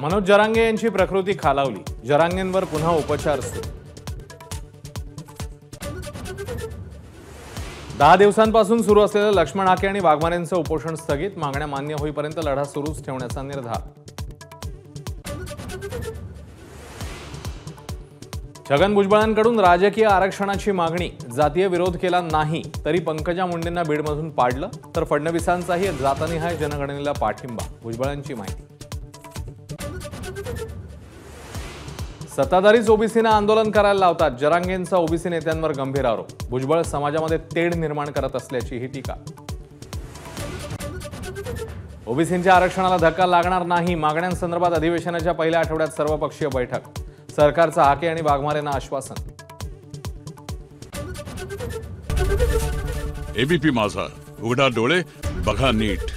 मनोज जरांगे यांची प्रकृती खालावली, जरांगेंवर पुन्हा उपचार सुरू। 10 दिवसांपासून सुरू असलेलं लक्ष्मण हाके आणि वाघमारेंचं उपोषण स्थगित, मागण्या मान्य होईपर्यंत लढा सुरूच ठेवण्याचा निर्धार। छगन भुजबळांकडून राजकीय आरक्षणाची मागणी, जातीय विरोध केला नाही तरी पंकजा मुंडेंना बीडमधून पाडलं, तर फडणवीसांचाही जातनिहाय जनगणनेला पाठिंबा, भुजबळांची माहिती। सत्ताधारीच ओबीसींना आंदोलन करायला लावतात, जरांगेंचा ओबीसी नेत्यांवर गंभीर आरोप, भुजबळ समाजामध्ये तेढ निर्माण करत असल्याची ही टीका। ओबीसींच्या आरक्षणाला धक्का लागणार नाही, मागण्यांसंदर्भात अधिवेशनाच्या पहिल्या आठवड्यात सर्वपक्षीय बैठक, सरकारचं हाके आणि वाघमारेंना आश्वासन। एबीपी माझा, उघडा डोळे बघा नीट।